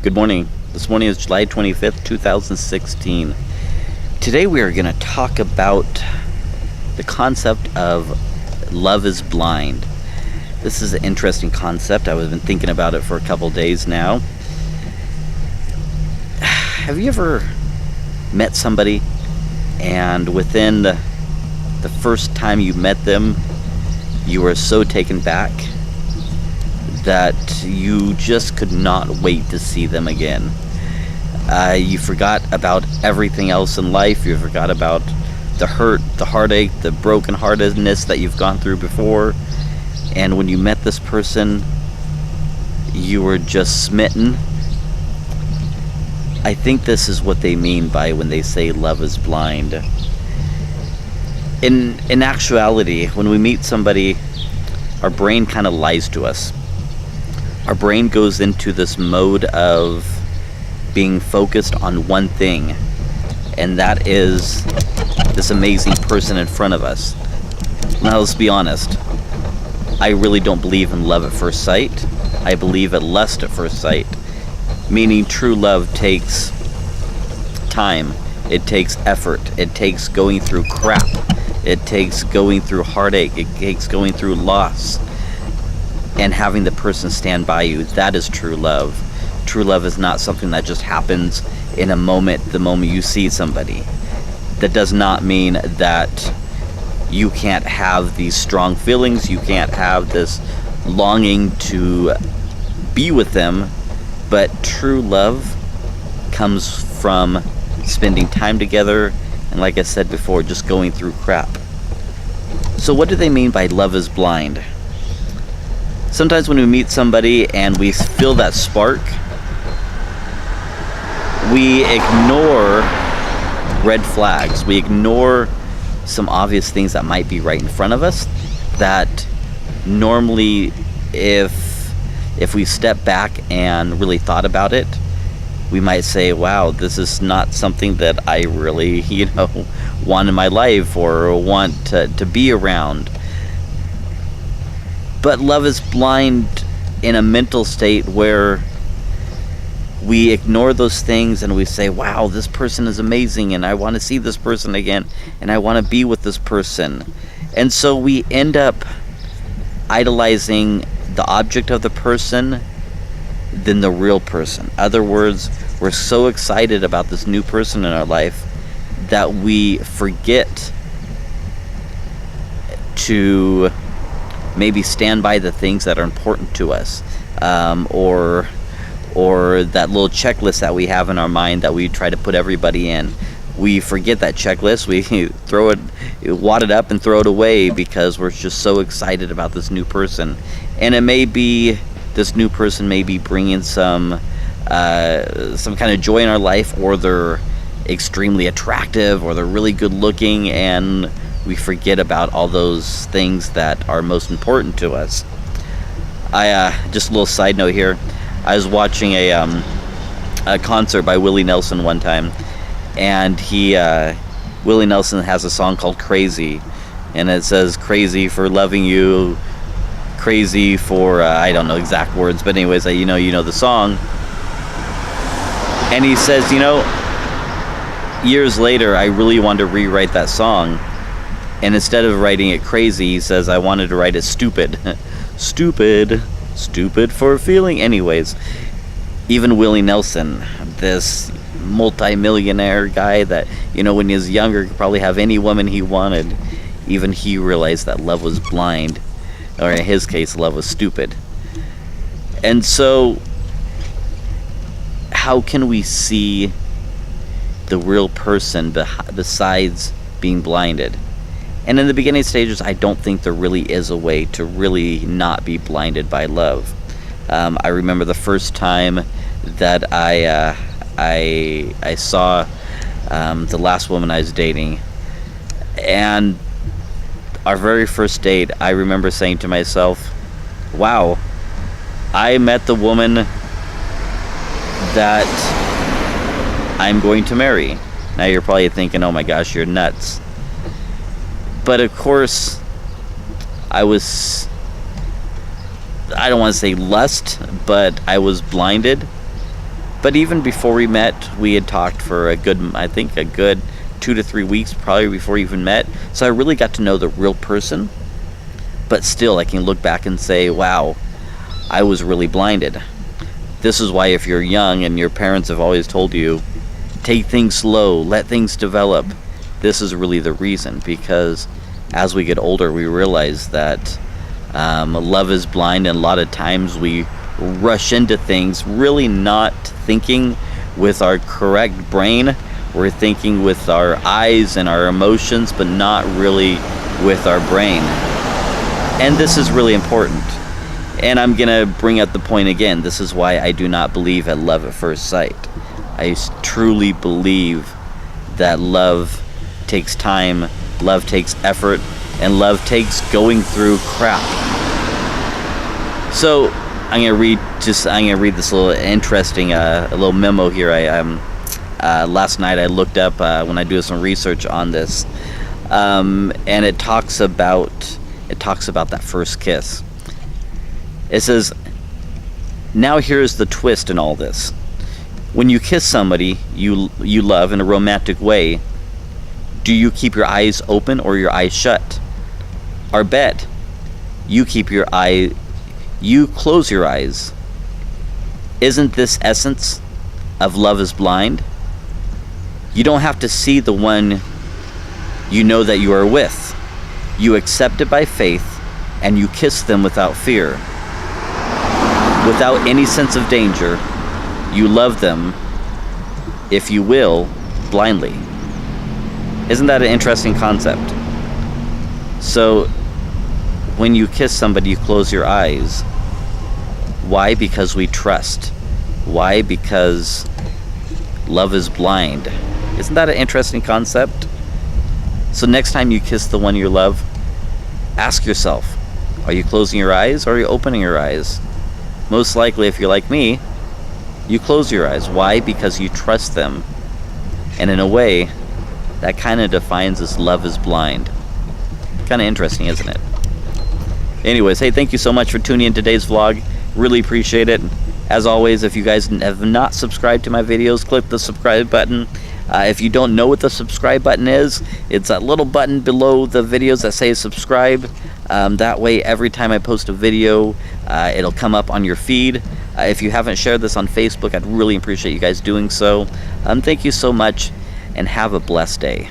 Good morning. This morning is July 25th, 2016. Today we are going to talk about the concept of love is blind. This is an interesting concept. I've been thinking about it for a couple days now. Have you ever met somebody and within the first time you met them, you were so taken back that you just could not wait to see them again? You forgot about everything else in life. You forgot about the hurt, the heartache, the brokenheartedness that you've gone through before. And when you met this person, you were just smitten. I think this is what they mean by when they say love is blind. In actuality, when we meet somebody, our brain kind of lies to us. Our brain goes into this mode of being focused on one thing, and that is this amazing person in front of us. Now, let's be honest. I really don't believe in love at first sight. I believe in lust at first sight, meaning true love takes time. It takes effort. It takes going through crap. It takes going through heartache. It takes going through loss and having the person stand by you. That is true love. True love is not something that just happens in a moment, the moment you see somebody. That does not mean that you can't have these strong feelings, you can't have this longing to be with them, but true love comes from spending time together, and like I said before, just going through crap. So what do they mean by love is blind? Sometimes when we meet somebody and we feel that spark, we ignore red flags. We ignore some obvious things that might be right in front of us that normally if we step back and really thought about it, we might say, wow, this is not something that I really, want in my life or want to be around. But love is blind in a mental state where we ignore those things and we say, wow, this person is amazing and I want to see this person again and I want to be with this person. And so we end up idolizing the object of the person than the real person. In other words, we're so excited about this new person in our life that we forget to maybe stand by the things that are important to us, or that little checklist that we have in our mind that we try to put everybody in. We forget that checklist. We throw it, wad it up and throw it away because we're just so excited about this new person. And it may be this new person may be bringing some kind of joy in our life, or they're extremely attractive, or they're really good looking, and we forget about all those things that are most important to us. Just a little side note here. I was watching a concert by Willie Nelson one time, and Willie Nelson has a song called Crazy, and it says crazy for loving you, crazy for I don't know exact words, but anyways, you know the song. And he says, years later I really wanted to rewrite that song, and instead of writing it crazy, he says, I wanted to write it stupid. Stupid for feeling. Anyways, even Willie Nelson, this multi-millionaire guy that, when he was younger, could probably have any woman he wanted, even he realized that love was blind, or in his case, love was stupid. And so, how can we see the real person besides being blinded? And in the beginning stages, I don't think there really is a way to really not be blinded by love. I remember the first time that I saw the last woman I was dating, and our very first date, I remember saying to myself, wow, I met the woman that I'm going to marry. Now you're probably thinking, oh my gosh, you're nuts. But of course, I don't want to say lust, but I was blinded But even before we met, we had talked for a good 2 to 3 weeks probably before we even met. So I really got to know the real person. But still, I can look back and say, wow, I was really blinded. This is why if you're young and your parents have always told you, take things slow, let things develop, this is really the reason. Because as we get older, we realize that love is blind, and a lot of times we rush into things really not thinking with our correct brain. We're thinking with our eyes and our emotions, but not really with our brain. And this is really important. And I'm going to bring up the point again. This is why I do not believe at love at first sight. I truly believe that love takes time, love takes effort, and love takes going through crap. So I'm gonna read this little interesting a little memo here. Last night I looked up when I do some research on this, and it talks about that first kiss. It says, now here's the twist in all this. When you kiss somebody you love in a romantic way, do you keep your eyes open or your eyes shut? Or bet you close your eyes. Isn't this essence of love is blind? You don't have to see the one you know that you are with. You accept it by faith, and you kiss them without fear. Without any sense of danger, you love them, if you will, blindly. Isn't that an interesting concept? So, when you kiss somebody, you close your eyes. Why? Because we trust. Why? Because love is blind. Isn't that an interesting concept? So next time you kiss the one you love, ask yourself, are you closing your eyes or are you opening your eyes? Most likely, if you're like me, you close your eyes. Why? Because you trust them. And in a way, that kind of defines this love is blind. Kind of interesting, isn't it? Anyways, hey, thank you so much for tuning in today's vlog. Really appreciate it. As always, if you guys have not subscribed to my videos, click the subscribe button. If you don't know what the subscribe button is, it's that little button below the videos that says subscribe. That way, every time I post a video, it'll come up on your feed. If you haven't shared this on Facebook, I'd really appreciate you guys doing so. Thank you so much, and have a blessed day.